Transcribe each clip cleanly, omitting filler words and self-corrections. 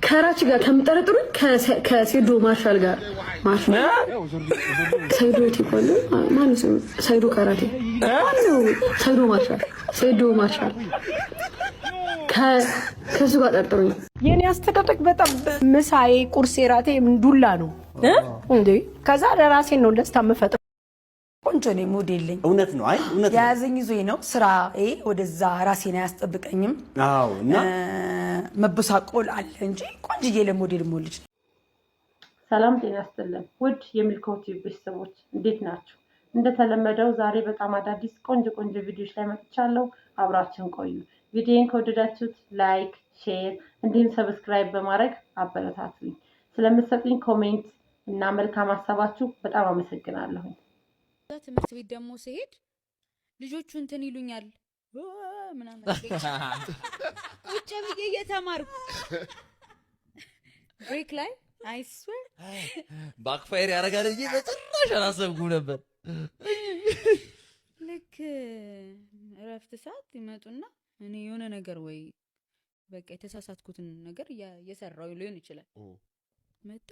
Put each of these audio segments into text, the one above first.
ከራች ጋር ከምጠረጥሩኝ ከሴዶ ማርሻል ጋር ማርሻል ሰይዶ ይቆሉ ማን ነው ሰይዶ ካራቴ ነው ሰይዶ ማርሻል ከሱ ጋር ጠርጥሩኝ። የኔ አስተዳደግ በጣም ምሳዬ ቁርሴ ራቴ ዱላ ነው እንዴ ከዛ ለራሴ ነው ደስታ መፈጠር ቆንጆ ነው ሞዴልኝ እውነት ነው አይ እውነት ነው ያዘኝ ይዞኝ ነው ስራዬ ወደዛ ራሴን አያስጠብቀኝም አዎ እና መበሳቆል አለ እንጂ ቆንጆዬ ለሞዴል ሞልጅ ሰላም ጤና ይስጥልን ውድ የሚልኮት ቤተሰቦች እንዴት ናችሁ እንደተለመደው ዛሬ በጣም አዳዲስ ቆንጆ ቪዲዮዎች ላይ መጥቻለሁ አብራችሁን ቆዩ ቪዲዮን ከወደዳችሁት ላይክ ሼር እንዲሁም ሰብስክራይብ በማድረግ አበረታቱኝ ስለምትሰጡኝ ኮሜንት እና መልካም ሐሳባችሁ በጣም አመሰግናለሁ ትምህርት ቤት ደግሞ ሲሄድ ልጆቹ እንትን ይሉኛል ምናምን ቁጭ ብዬ እየተማርኩ ብሬክ ላይ አይስዌር ባክፋየር ያረጋል እንጂ በጭራሽ አላሰብኩም ነበር ልክ እረፍት ሰዓት ይመጡና እኔ የሆነ ነገር ወይ በቃ የተሳሳትኩትን ነገር እየሰራው ሊሆን ይችላል መጥቶ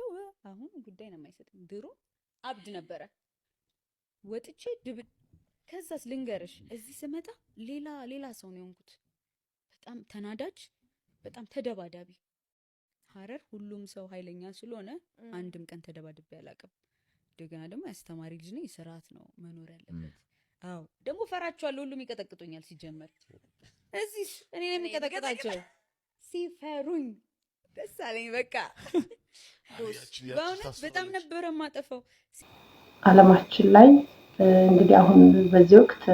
አሁን ጉዳይ ነው የማይሰጥም ድሮ አብድ ነበረ ወጥቼ ከዛስ ልንገርሽ እዚህ ስመጣ ሌላ ሰው ነው የሆንኩት በጣም ተናዳጅ በጣም ተደባዳቢ ሐረር ሁሉም ሰው ኃይለኛ ስለሆነ አንድም ቀን ተደባድቤ አላቀም እንደገና ደግሞ ያስተማሪ ልጅ ነኝ ስርዓት ነው መኖር ያለበት አው ደግሞ ፈራቸዋለሁ ሁሉም ይቀጠቅጡኛል ሲጀመር እዚህ እኔ ነኝ የሚቀጠቅጣቸው ሲፈሩኝ ደስ አለኝ በቃ በእውነት በጣም ነበር ማጠፋው ዓለማችን ላይ እንግዲህ አሁን በዚህ ወቅት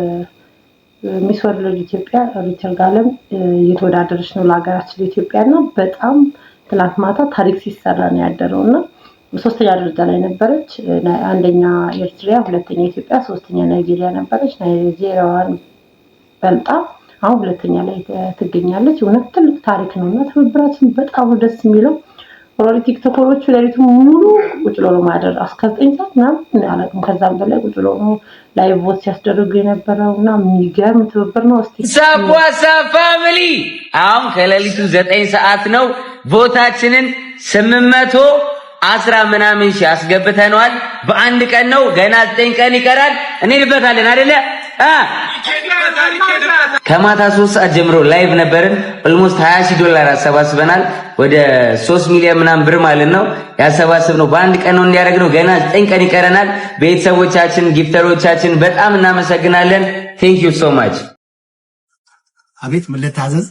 ሚስ ወርልድ ኢትዮጵያ ሪቸር ጋለም እየተወዳደረች ነው ለሀገራችን ኢትዮጵያና በጣም ትላንት ማታ ታሪክ ሲሰራ ነው ያደረውና ሶስተኛ ደረጃ ላይ ነበረች አንደኛ ኤርትራ ሁለተኛ ኢትዮጵያ ሶስተኛ ናይጄሪያ ነበረች ናይጄሪያዋን በልጣ አሁን ሁለተኛ ላይ ትገኛለች እውነት ትልቅ ታሪክ ነውና ትብብራችን በጣም ደስ የሚለው ሮሊ ቲክቶከሮቹ ለሪቱ ሙሉ ቁጭ ብሎ ማደር አስከዘኝ ሰዓት ምናምን ያላቀም ከዛም በላይ ቁጭ ብሎ ላይቭ ቮት ሲያስደርጉ የነበረውና የሚገርም ትብብር ነው እስቲ ሳቋሳ ፋሚሊ አሁን ከሌሊቱ 9 ሰዓት ነው ቮታችንን 810 ምናምን ሺህ አስገብተናል በአንድ ቀን ነው ገና 9 ቀን ይቀራል እንልበታለን አይደለ ከማታ 3 ሰዓት ጀምሮ ላይቭ ነበርን ኦልሞስት $20,000 አሰባስበናል ወደ 3 ሚሊዮን ምናምን ብር ማለት ነው ያሰባስብነው በአንድ ቀን ነው እንዲያደርግነው ገና 9 ቀን ይቀረናል ቤተሰቦቻችን ጊፍተሮቻችን በጣም እናመሰግናለን ቴንክ ዩ ሶ ማች አቤት ምን ልታዘዝ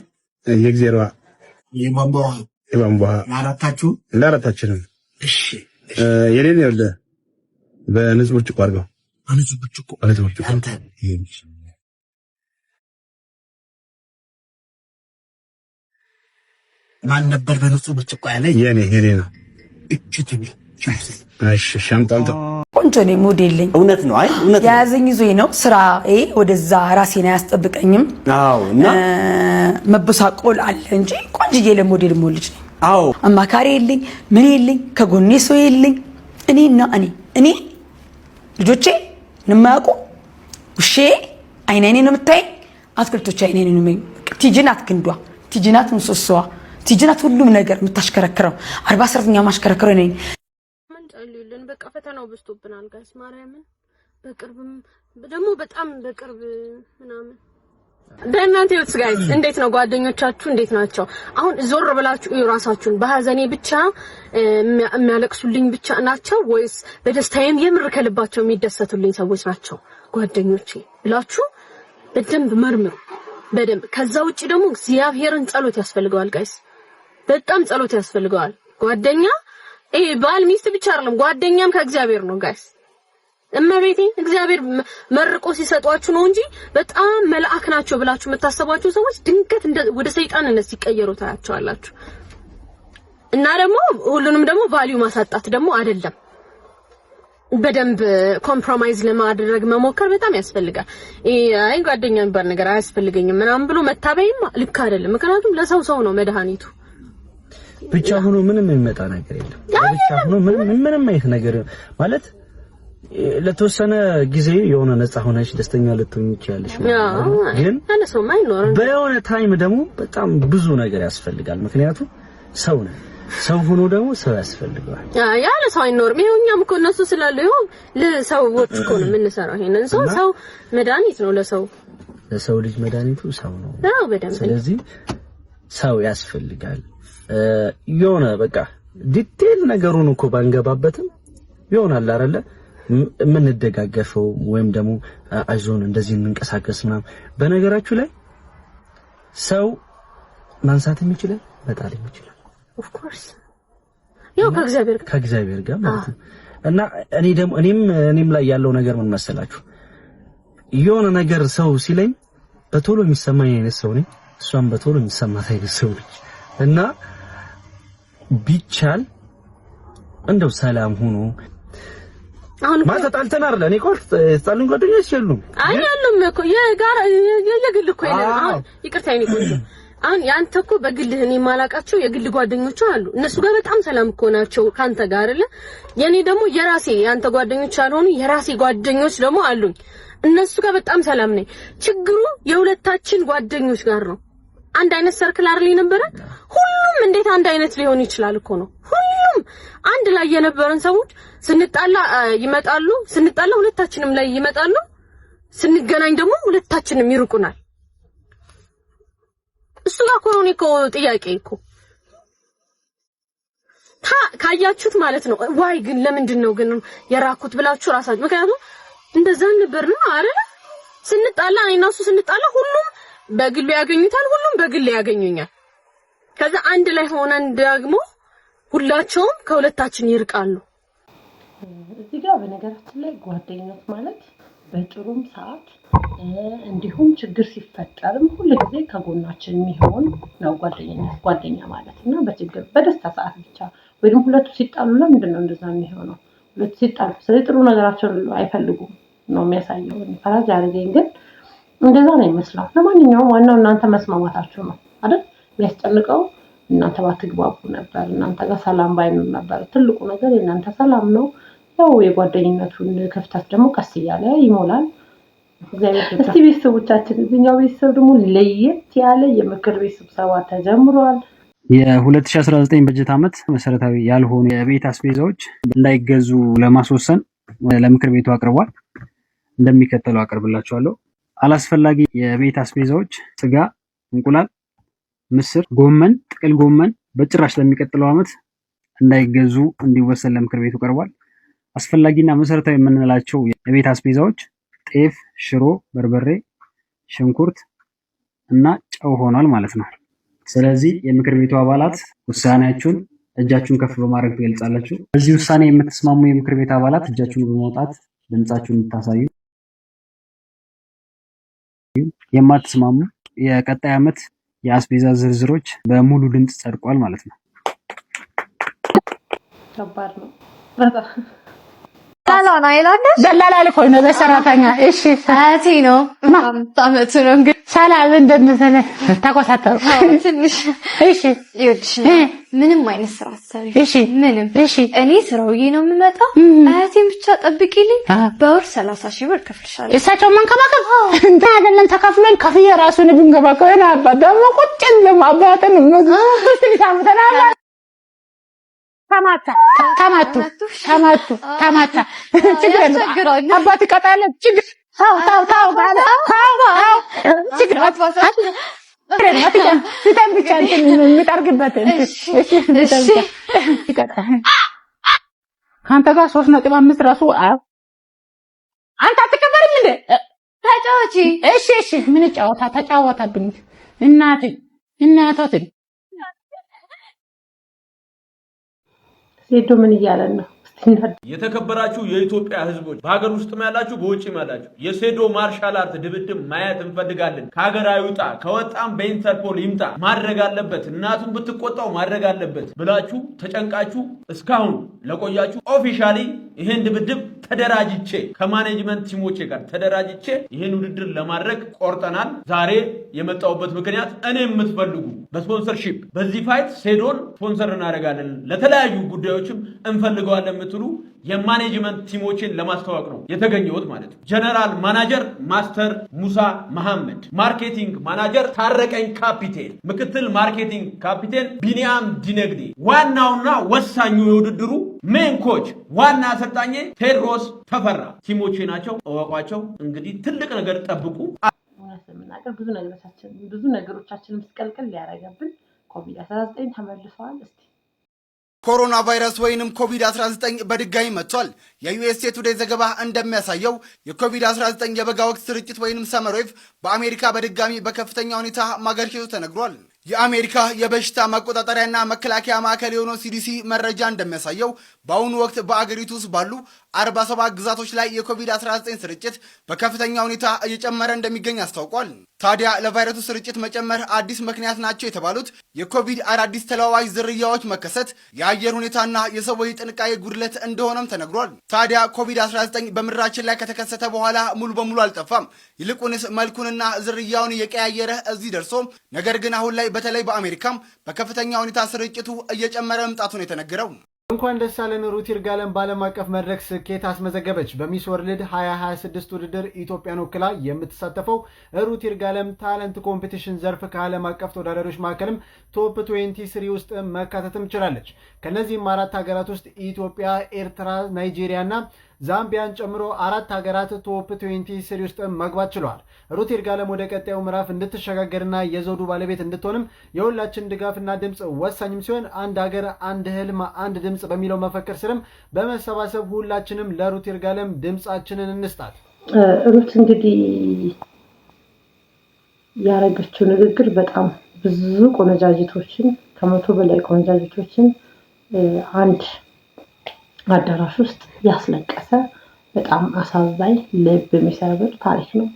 የግዜሯ የቧንቧ ለአራታችንም እሺ የኔን ይወለ በንጹህ ብርጭቆ አድርገው ንጹህ ብርጭቆ አንተ ማን ነበር በንጹህ ብርጭቆ ያለ የኔ ነው እሺ ሻምጣንተ ቆንጆ ነው ሞዴልኝ እውነት ነው አይ እውነት ያዘኝ ይዞኝ ነው ስራዬ ወደዛ ራሴን አያስጠብቀኝም አዎ እና መበሳቆል አለ እንጂ ቆንጆዬ ለሞዴል ሞልጅ ነኝ አዎ አማካሪ የለኝ ምን የለኝ ከጎኔ ሰው የለኝ እኔ ልጆቼ ንማያውቁ ውሼ አይኔኔ ነው የምታይ አትክልቶች አይኔኔ ነው ቲጂናት ግንዷ ቲጂናት ምሰሶዋ ቲጂናት ሁሉም ነገር የምታሽከረክረው 40 ሰራተኛ ማሽከረክረው ነኝ ምን ጣልዩልን በቃ ፈተናው በስቶብናል ጋይስ ማርያምን በቅርብም ደግሞ በጣም በቅርብ ምናምን በእናንተ ህይወት ጋይስ እንዴት ነው ጓደኞቻችሁ እንዴት ናቸው አሁን ዞር ብላችሁ ራሳችሁን በሐዘኔ ብቻ የሚያለቅሱልኝ ብቻ ናቸው ወይስ በደስታዬም የምር ከልባቸው የሚደሰቱልኝ ሰዎች ናቸው ጓደኞቼ ብላችሁ በደንብ መርምሩ በደንብ ከዛ ውጪ ደግሞ እግዚአብሔርን ጸሎት ያስፈልገዋል ጋይስ በጣም ጸሎት ያስፈልገዋል ጓደኛ ባል ሚስት ብቻ አይደለም ጓደኛም ከእግዚአብሔር ነው ጋይስ እመቤቴ እግዚአብሔር መርቆ ሲሰጧችሁ ነው እንጂ በጣም መልአክ ናቸው ብላችሁ የምታስቧቸው ሰዎች ድንገት ወደ ሰይጣንነት ሲቀየሩ ታያቸዋላችሁ እና ደግሞ ሁሉንም ደግሞ ቫልዩ ማሳጣት ደግሞ አይደለም በደንብ ኮምፕሮማይዝ ለማድረግ መሞከር በጣም ያስፈልጋል አይ ጓደኛ የሚባል ነገር አያስፈልገኝም ምናምን ብሎ መታበይም ልክ አይደለም ምክንያቱም ለሰው ነው መድኃኒቱ ብቻ ሆኖ ምንም የሚመጣ ነገር የለም ብቻ ሆኖ ምንም አይነት ነገር ማለት ለተወሰነ ጊዜ የሆነ ነፃ ሆነሽ ደስተኛ ልትሆኚ ይችላልሽ ግን አለሰው ማይኖር በየሆነ ታይም ደግሞ በጣም ብዙ ነገር ያስፈልጋል ምክንያቱም ሰው ነው ሰው ሆኖ ደግሞ ሰው ያስፈልገዋል። ያለ ሰው አይኖርም። ይሄው እኛም እኮ እነሱ ስላሉ ይሄው ለሰዎች እኮ ነው የምንሰራው። ይሄንን ሰው መድኃኒት ነው ለሰው ልጅ መድኃኒቱ ሰው ነው። አዎ በደንብ። ስለዚህ ሰው ያስፈልጋል። የሆነ በቃ ዲቴል ነገሩን እኮ ባንገባበትም ይሆናል አይደለ የምንደጋገፈው ወይም ደግሞ አይዞን እንደዚህ እንንቀሳቀስ ምናምን። በነገራችሁ ላይ ሰው ማንሳትም ይችላል መጣልም ይችላል። ኦፍ ኮርስ ያው ከእግዚአብሔር ጋር ማለት ነው። እና እኔ ደግሞ እኔም ላይ ያለው ነገር ምን መሰላችሁ? የሆነ ነገር ሰው ሲለኝ በቶሎ የሚሰማኝ አይነት ሰው ነኝ። እሷም በቶሎ የሚሰማት አይነት ሰው ነች። እና ቢቻል እንደው ሰላም ሆኖ አሁን ማለት ተጣልተን አይደል? እኔ ቆርጥ ተጣልን ጓደኞች የሉም። አይደለም እኮ የጋራ የግል እኮ አሁን ይቅርታ እኔ ቆንጆ አሁን ያንተ እኮ በግልህ እኔ ማላቃቸው የግል ጓደኞች አሉ። እነሱ ጋር በጣም ሰላም እኮ ናቸው ካንተ ጋር አይደለ? የኔ ደግሞ የራሴ ያንተ ጓደኞች አልሆኑ የራሴ ጓደኞች ደግሞ አሉኝ። እነሱ ጋር በጣም ሰላም ነኝ። ችግሩ የሁለታችን ጓደኞች ጋር ነው። አንድ አይነት ሰርክል አይደል ነበር? ሁሉም እንዴት አንድ አይነት ሊሆን ይችላል እኮ ነው። ሁሉም አንድ ላይ የነበረን ሰዎች ስንጣላ ይመጣሉ፣ ስንጣላ ሁለታችንም ላይ ይመጣሉ፣ ስንገናኝ ደግሞ ሁለታችንም ይርቁናል። እሱ ጋር እኮ ነው እኮ ጥያቄ እኮ ካያችሁት ማለት ነው። ዋይ ግን ለምንድን ነው ግን የራኩት ብላችሁ ራሳችሁ ምክንያቱም እንደዛ ነበር ነው አይደል? ስንጣላ እኔና እሱ ስንጣላ ሁሉም በግሉ ያገኙታል፣ ሁሉም በግሉ ያገኙኛል። ከዛ አንድ ላይ ሆነን ደግሞ ሁላቸውም ከሁለታችን ይርቃሉ። እዚህ ጋር በነገራችን ላይ ጓደኝነት ማለት በጥሩም ሰዓት እንዲሁም ችግር ሲፈጠርም ሁልጊዜ ከጎናችን የሚሆን ነው ጓደኛ ማለት እና በችግር በደስታ ሰዓት ብቻ ወይም ሁለቱ ሲጣሉ ለምንድን ነው እንደዛ የሚሆነው? ሁለቱ ሲጣሉ ስለዚህ ጥሩ ነገራቸውን አይፈልጉም ነው የሚያሳየው። ፈራጅ አረገኝ ግን እንደዛ ነው ይመስላል። ለማንኛውም ዋናው እናንተ መስማማታችሁ ነው አይደል? የሚያስጨንቀው እናንተ ባትግባቡ ነበር፣ እናንተ ጋር ሰላም ባይኖር ነበር። ትልቁ ነገር የእናንተ ሰላም ነው። ያው የጓደኝነቱን ክፍተት ደግሞ ቀስ እያለ ይሞላል። እስቲ ቤተሰቦቻችን እዚህኛው ቤተሰብ ደግሞ ለየት ያለ የምክር ቤት ስብሰባ ተጀምሯል። የ2019 በጀት ዓመት መሰረታዊ ያልሆኑ የቤት አስቤዛዎች እንዳይገዙ ለማስወሰን ለምክር ቤቱ አቅርቧል። እንደሚከተለው አቀርብላችኋለሁ። አላስፈላጊ የቤት አስቤዛዎች ስጋ፣ እንቁላል፣ ምስር፣ ጎመን፣ ጥቅል ጎመን በጭራሽ ለሚቀጥለው ዓመት እንዳይገዙ እንዲወሰን ለምክር ቤቱ ቀርቧል። አስፈላጊና መሰረታዊ የምንላቸው የቤት አስቤዛዎች ጤፍ፣ ሽሮ፣ በርበሬ፣ ሽንኩርት እና ጨው ሆኗል ማለት ነው። ስለዚህ የምክር ቤቱ አባላት ውሳኔያችሁን እጃችሁን ከፍ በማድረግ ትገልጻላችሁ። በዚህ ውሳኔ የምትስማሙ የምክር ቤት አባላት እጃችሁን በማውጣት ድምጻችሁን እንድታሳዩ፣ የማትስማሙ የቀጣይ ዓመት የአስቤዛ ዝርዝሮች በሙሉ ድምጽ ጸድቋል ማለት ነው። ከባድ ነው በጣም ላላና ይላልሽ ደላላ ልኮኝ ነው በሰራተኛ። እሺ አቲ ነው ታመቱ ነው እንግዲህ ሰላም እንደምትለ ተቆጣጣው ትንሽ። እሺ ይኸውልሽ ምንም አይነት ስራ አትሰሪ። እሺ ምንም። እሺ እኔ ስራውዬ ነው የምመጣው። አያቴን ብቻ ጠብቂልኝ። በወር 30,000 ብር ከፍልሻለሁ። እሳቸው መንከባከብ እንደ አይደለም ተከፍሎኝ ከፍዬ ራሱን ብንገባከውና አባ ደግሞ ቁጭ ለማባተን ነው ታምተና ተማቱ ችግር የለም። አባት ይቀጣል። ችግር ታው ባለ ችግር ሲተን ብቻ የሚጠርግበት ከአንተ ጋር 3.5 ራሱ አንተ አትከበርም እንዴ? ተጫወቺ። እሺ ምን ተጫወታብኝ እናቶትን ሴዶ ምን እያለን ነው? የተከበራችሁ የኢትዮጵያ ሕዝቦች በሀገር ውስጥም ያላችሁ በውጭም ያላችሁ የሴዶ ማርሻል አርት ድብድብ ማየት እንፈልጋለን። ከሀገር አይውጣ፣ ከወጣም በኢንተርፖል ይምጣ፣ ማድረግ አለበት፣ እናቱን ብትቆጣው ማድረግ አለበት ብላችሁ ተጨንቃችሁ እስካሁን ለቆያችሁ ኦፊሻሊ ይሄን ድብድብ ተደራጅቼ ከማኔጅመንት ቲሞቼ ጋር ተደራጅቼ ይሄን ውድድር ለማድረግ ቆርጠናል። ዛሬ የመጣውበት ምክንያት እኔ የምትፈልጉ በስፖንሰርሺፕ በዚህ ፋይት ሴዶን ስፖንሰር እናደርጋለን ለተለያዩ ጉዳዮችም እንፈልገዋለን የምትሉ የማኔጅመንት ቲሞችን ለማስተዋወቅ ነው የተገኘሁት ማለት ነው። ጀነራል ማናጀር ማስተር ሙሳ መሐመድ፣ ማርኬቲንግ ማናጀር ታረቀኝ ካፒቴን፣ ምክትል ማርኬቲንግ ካፒቴን ቢኒያም ዲነግዴ፣ ዋናውና ወሳኙ የውድድሩ ሜን ኮች ዋና አሰልጣኝ ቴድሮስ ተፈራ ቲሞቼ ናቸው። እወቋቸው። እንግዲህ ትልቅ ነገር ጠብቁ። ለመናገር ብዙ ነገሮቻችን ምስቀልቅል ሊያረጋብን ኮቪድ-19 ተመልሷል። እስቲ ኮሮና ቫይረስ ወይንም ኮቪድ-19 በድጋሚ መጥቷል። የዩኤስኤ ቱዴይ ዘገባ እንደሚያሳየው የኮቪድ-19 የበጋ ወቅት ስርጭት ወይንም ሰመር ዌቭ በአሜሪካ በድጋሚ በከፍተኛ ሁኔታ ማገርሸቱ ተነግሯል። የአሜሪካ የበሽታ መቆጣጠሪያና መከላከያ ማዕከል የሆነው ሲዲሲ መረጃ እንደሚያሳየው በአሁኑ ወቅት በአገሪቱ ውስጥ ባሉ 47 ግዛቶች ላይ የኮቪድ-19 ስርጭት በከፍተኛ ሁኔታ እየጨመረ እንደሚገኝ አስታውቋል። ታዲያ ለቫይረሱ ስርጭት መጨመር አዲስ ምክንያት ናቸው የተባሉት የኮቪድ አዳዲስ ተለዋዋጭ ዝርያዎች መከሰት፣ የአየር ሁኔታና የሰዎች ጥንቃቄ ጉድለት እንደሆነም ተነግሯል። ታዲያ ኮቪድ-19 በምድራችን ላይ ከተከሰተ በኋላ ሙሉ በሙሉ አልጠፋም። ይልቁንስ መልኩንና ዝርያውን እየቀያየረ እዚህ ደርሶ ነገር ግን አሁን ላይ በተለይ በአሜሪካም በከፍተኛ ሁኔታ ስርጭቱ እየጨመረ መምጣቱን የተነገረው። እንኳን ደስ አለን ሩት ይርጋለም በዓለም አቀፍ መድረክ ስኬት አስመዘገበች። በሚስ ወርልድ 2026 ውድድር ኢትዮጵያን ወክላ የምትሳተፈው ሩት ይርጋለም ታለንት ኮምፒቲሽን ዘርፍ ከዓለም አቀፍ ተወዳዳሪዎች መካከልም ቶፕ 23 ውስጥ መካተትም ችላለች። ከነዚህም 4 ሀገራት ውስጥ ኢትዮጵያ፣ ኤርትራ፣ ናይጄሪያ እና ዛምቢያን ጨምሮ 4 ሀገራት ቶፕ 23 ውስጥ መግባት ችለዋል። ሩት ይርጋለም ወደ ቀጣዩ ምዕራፍ እንድትሸጋገርና የዘውዱ ባለቤት እንድትሆንም የሁላችን ድጋፍና ድምፅ ወሳኝም ሲሆን አንድ ሀገር አንድ ህልም አንድ ድምፅ በሚለው መፈክር ስርም በመሰባሰብ ሁላችንም ለሩት ይርጋለም ድምፃችንን እንስጣት። ሩት እንግዲህ ያረገችው ንግግር በጣም ብዙ ቆነጃጅቶችን ከ100 በላይ ቆነጃጅቶችን አንድ አዳራሽ ውስጥ ያስለቀሰ በጣም አሳዛኝ ልብ የሚሰብር ታሪክ ነው።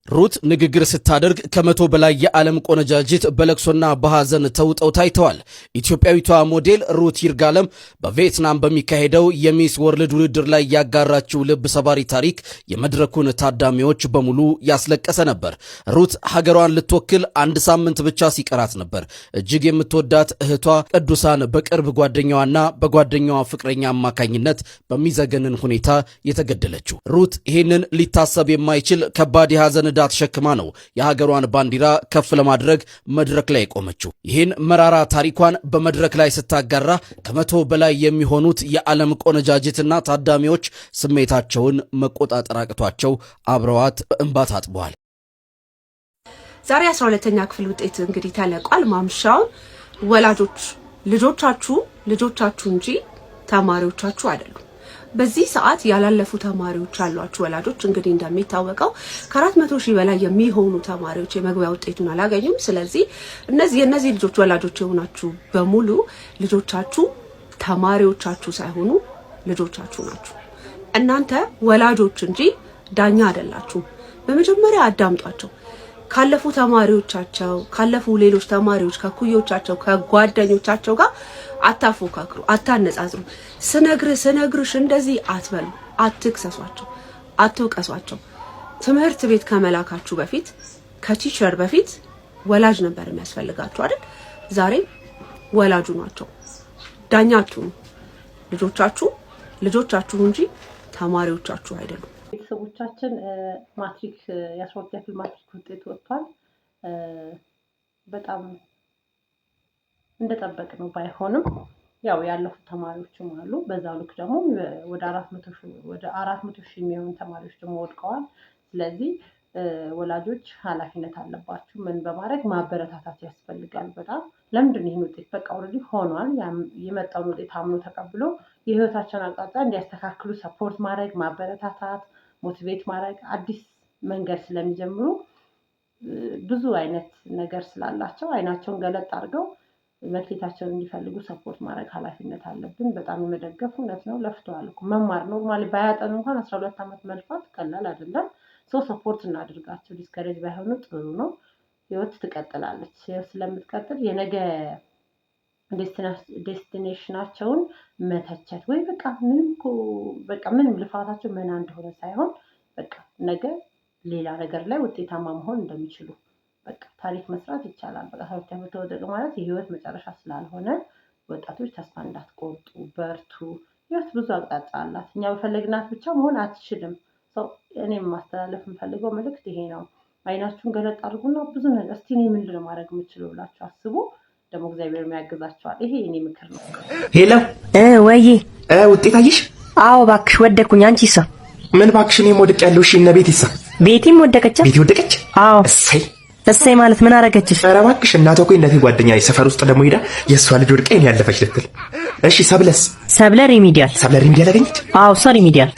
ሩት ንግግር ስታደርግ ከ100 በላይ የዓለም ቆነጃጅት በለቅሶና በሐዘን ተውጠው ታይተዋል። ኢትዮጵያዊቷ ሞዴል ሩት ይርጋለም በቪየትናም በሚካሄደው የሚስ ወርልድ ውድድር ላይ ያጋራችው ልብ ሰባሪ ታሪክ የመድረኩን ታዳሚዎች በሙሉ ያስለቀሰ ነበር። ሩት ሀገሯን ልትወክል 1 ሳምንት ብቻ ሲቀራት ነበር እጅግ የምትወዳት እህቷ ቅዱሳን በቅርብ ጓደኛዋና በጓደኛዋ ፍቅረኛ አማካኝነት በሚዘገንን ሁኔታ የተገደለችው። ሩት ይህንን ሊታሰብ የማይችል ከባድ የሐዘን ተሸክማ ነው የሀገሯን ባንዲራ ከፍ ለማድረግ መድረክ ላይ ቆመችው። ይህን መራራ ታሪኳን በመድረክ ላይ ስታጋራ ከ100 በላይ የሚሆኑት የዓለም ቆነጃጅትና ታዳሚዎች ስሜታቸውን መቆጣጠር አቅቷቸው አብረዋት በእንባ ታጥበዋል። ዛሬ 12ኛ ክፍል ውጤት እንግዲህ ተለቋል። ማምሻውን ወላጆች ልጆቻችሁ እንጂ ተማሪዎቻችሁ አይደሉም። በዚህ ሰዓት ያላለፉ ተማሪዎች ያሏችሁ ወላጆች እንግዲህ እንደሚታወቀው ከ400,000 በላይ የሚሆኑ ተማሪዎች የመግቢያ ውጤቱን አላገኙም። ስለዚህ የነዚህ ልጆች ወላጆች የሆናችሁ በሙሉ ልጆቻችሁ ተማሪዎቻችሁ ሳይሆኑ ልጆቻችሁ ናችሁ። እናንተ ወላጆች እንጂ ዳኛ አይደላችሁ። በመጀመሪያ አዳምጧቸው። ካለፉ ተማሪዎቻቸው ካለፉ ሌሎች ተማሪዎች ከኩዮቻቸው ከጓደኞቻቸው ጋር አታፎካክሩ፣ አታነጻጽሩ። ስነግርሽ እንደዚህ አትበሉ፣ አትክሰሷቸው፣ አትውቀሷቸው። ትምህርት ቤት ከመላካችሁ በፊት ከቲቸር በፊት ወላጅ ነበር የሚያስፈልጋችሁ አይደል? ዛሬ ወላጁ ናቸው። ዳኛችሁ ልጆቻችሁ እንጂ ተማሪዎቻችሁ አይደሉም። ቤተሰቦቻችን ማትሪክ የ12ኛ ክፍል ማትሪክ ውጤት ወጥቷል። በጣም እንደጠበቅነው ባይሆንም ያው ያለፉ ተማሪዎችም አሉ። በዛው ልክ ደግሞ ወደ 400,000 የሚሆኑ ተማሪዎች ደግሞ ወድቀዋል። ስለዚህ ወላጆች ኃላፊነት አለባችሁ። ምን በማድረግ ማበረታታት ያስፈልጋል። በጣም ለምንድን ነው ይሄን ውጤት በቃ ኦልሬዲ ሆኗል፣ የመጣውን ውጤት አምኖ ተቀብሎ የህይወታቸውን አቅጣጫ እንዲያስተካክሉ ሰፖርት ማድረግ፣ ማበረታታት፣ ሞቲቬት ማድረግ አዲስ መንገድ ስለሚጀምሩ ብዙ አይነት ነገር ስላላቸው አይናቸውን ገለጥ አድርገው መክሊታቸውን እንዲፈልጉ ሰፖርት ማድረግ ኃላፊነት አለብን። በጣም የመደገፍ እውነት ነው። ለፍተዋል እኮ መማር ኖርማሊ ባያጠኑ እንኳን 12 ዓመት መልፋት ቀላል አይደለም። ሰፖርት እናድርጋቸው። ዲስከሬጅ ባይሆኑ ጥሩ ነው። ህይወት ትቀጥላለች። ህይወት ስለምትቀጥል የነገ ዴስቲኔሽናቸውን መተቸት ወይ በቃ ምንም ልፋታቸው መና እንደሆነ ሳይሆን በቃ ነገ ሌላ ነገር ላይ ውጤታማ መሆን እንደሚችሉ በቃ ታሪክ መስራት ይቻላል። በቃ ታሪክ ተወደቀ ማለት የህይወት መጨረሻ ስላልሆነ ወጣቶች ተስፋ እንዳትቆርጡ፣ በርቱ። ህይወት ብዙ አቅጣጫ አላት። እኛ በፈለግናት ብቻ መሆን አትችልም። እኔም ማስተላለፍ የምፈልገው መልእክት ይሄ ነው። አይናችሁን ገለጥ አድርጉና ብዙ ነገር እስቲ እኔ ምንድነው ማድረግ የምችለው ብላችሁ አስቡ። ደግሞ እግዚአብሔር የሚያግዛችኋል። ይሄ የኔ ምክር ነው። ሄሎ ወይ ውጤት አየሽ? አዎ እባክሽ ወደኩኝ። አንቺሳ? ምን እባክሽ እኔም ወድቅ ያለው። እሺ እነ ቤቲሳ? ቤቲም ወደቀች። ቤቲ ወደቀች? አዎ። እሰይ ማለት ምን አረገችሽ? ኧረ እባክሽ እናቷ እኮ እናቴ ጓደኛ ሰፈር ውስጥ ደግሞ ሄዳ የእሷ ልጅ ወድቃ የኔ ያለፈች ልትል። እሺ ሰብለስ? ሰብለ ሪሚዲያል አገኘች? አዎ እሷ ሪሚዲያል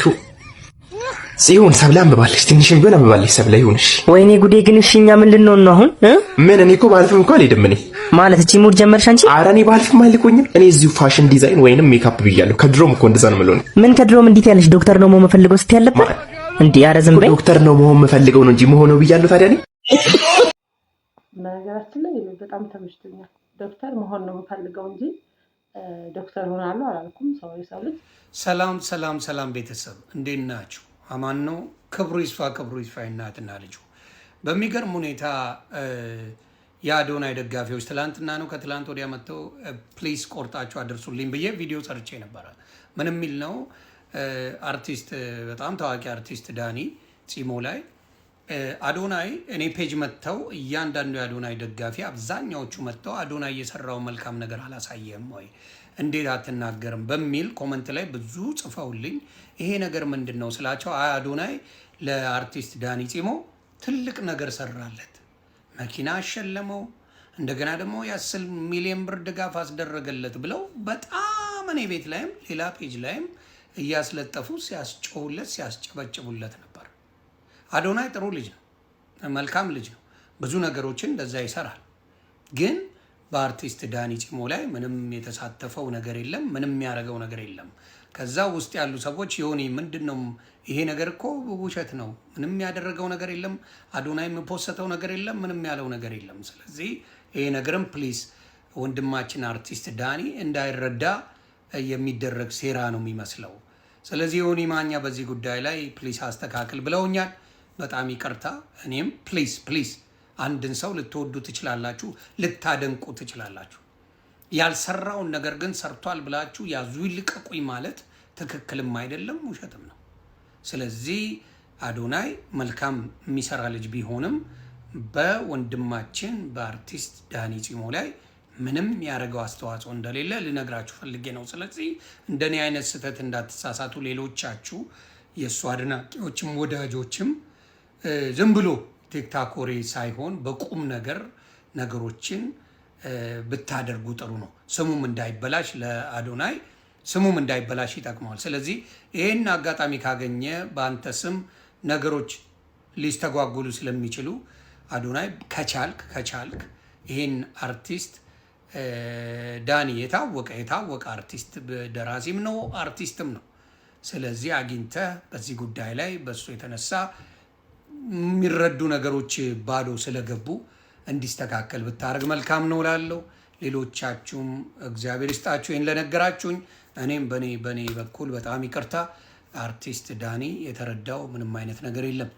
ሲሆን ሰብለ አንብባለች። ትንሽም ቢሆን አንብባለች ሰብለ። ይሁንሽ። ወይኔ ጉዴ! ግን እሺ እኛ ምን ልንሆን ነው አሁን? ምን እኔ እኮ ባልፍም እንኳን አልሄድም። እኔ ማለት እቺ ሙድ ጀመርሽ አንቺ? ኧረ እኔ ባልፍም አልቆኝም። እኔ እዚሁ ፋሽን ዲዛይን ወይንም ሜካፕ ብያለሁ። ከድሮም እኮ እንደዛ ነው የምለው። ምን ከድሮም እንዴት ያለሽ ዶክተር ነው መሆን የምፈልገው ስትይ ያለበት እንዴ? ኧረ ዝም በይ። ዶክተር ነው መሆን የምፈልገው ነው እንጂ መሆነው ብያለሁ። ታዲያ እኔ በነገራችን ላይ በጣም ተመችቶኛል። ዶክተር መሆን ነው የምፈልገው እንጂ ዶክተር ሆናለሁ አላልኩም። ሰው ልጅ ሰላም ቤተሰብ እንዴት ናችሁ? አማን ነው። ክብሩ ይስፋ እናትና ልጁ። በሚገርም ሁኔታ የአዶናይ ደጋፊዎች ትላንትና ነው ከትላንት ወዲያ መጥተው ፕሊስ ቆርጣችሁ አድርሱልኝ ብዬ ቪዲዮ ሰርቼ ነበረ። ምን የሚል ነው? አርቲስት በጣም ታዋቂ አርቲስት ዳኒ ፂሞ ላይ አዶናይ እኔ ፔጅ መጥተው እያንዳንዱ የአዶናይ ደጋፊ አብዛኛዎቹ መጥተው አዶናይ የሰራው መልካም ነገር አላሳየም ወይ እንዴት አትናገርም በሚል ኮመንት ላይ ብዙ ጽፈውልኝ ይሄ ነገር ምንድን ነው ስላቸው አዶናይ ለአርቲስት ዳኒ ፂሞ ትልቅ ነገር ሰራለት፣ መኪና አሸለመው፣ እንደገና ደግሞ የ10 ሚሊዮን ብር ድጋፍ አስደረገለት ብለው በጣም እኔ ቤት ላይም ሌላ ፔጅ ላይም እያስለጠፉ ሲያስጮሁለት ሲያስጨበጭቡለት ነበር። አዶናይ ጥሩ ልጅ ነው፣ መልካም ልጅ ነው፣ ብዙ ነገሮችን እንደዛ ይሰራል። ግን በአርቲስት ዳኒ ፂሞ ላይ ምንም የተሳተፈው ነገር የለም፣ ምንም ያደረገው ነገር የለም። ከዛ ውስጥ ያሉ ሰዎች ዮኒ ምንድነው ይሄ ነገር እኮ ውሸት ነው፣ ምንም ያደረገው ነገር የለም፣ አዶናይ የፖስተው ነገር የለም፣ ምንም ያለው ነገር የለም። ስለዚህ ይሄ ነገርም ፕሊስ ወንድማችን አርቲስት ዳኒ እንዳይረዳ የሚደረግ ሴራ ነው የሚመስለው። ስለዚህ ዮኒ ማኛ በዚህ ጉዳይ ላይ ፕሊስ አስተካክል ብለውኛል። በጣም ይቅርታ። እኔም ፕሊስ አንድን ሰው ልትወዱ ትችላላችሁ፣ ልታደንቁ ትችላላችሁ። ያልሰራውን ነገር ግን ሰርቷል ብላችሁ ያዙ ይልቀቁኝ ማለት ትክክልም አይደለም፣ ውሸትም ነው። ስለዚህ አዶናይ መልካም የሚሰራ ልጅ ቢሆንም በወንድማችን በአርቲስት ዳኒ ፂሞ ላይ ምንም ያደረገው አስተዋጽኦ እንደሌለ ልነግራችሁ ፈልጌ ነው። ስለዚህ እንደኔ አይነት ስህተት እንዳትሳሳቱ። ሌሎቻችሁ የእሱ አድናቂዎችም ወዳጆችም ዝም ብሎ ቲክታክ ወሬ ሳይሆን በቁም ነገር ነገሮችን ብታደርጉ ጥሩ ነው። ስሙም እንዳይበላሽ ለአዶናይ ስሙም እንዳይበላሽ ይጠቅመዋል። ስለዚህ ይህን አጋጣሚ ካገኘ በአንተ ስም ነገሮች ሊስተጓጉሉ ስለሚችሉ አዶናይ ከቻልክ ይህን አርቲስት ዳኒ የታወቀ አርቲስት ደራሲም ነው አርቲስትም ነው። ስለዚህ አግኝተህ በዚህ ጉዳይ ላይ በሱ የተነሳ የሚረዱ ነገሮች ባዶ ስለገቡ እንዲስተካከል ብታደርግ መልካም ነው ላለው። ሌሎቻችሁም እግዚአብሔር ይስጣችሁ ይህን ለነገራችሁኝ። እኔም በኔ በኩል በጣም ይቅርታ። አርቲስት ዳኒ የተረዳው ምንም አይነት ነገር የለም።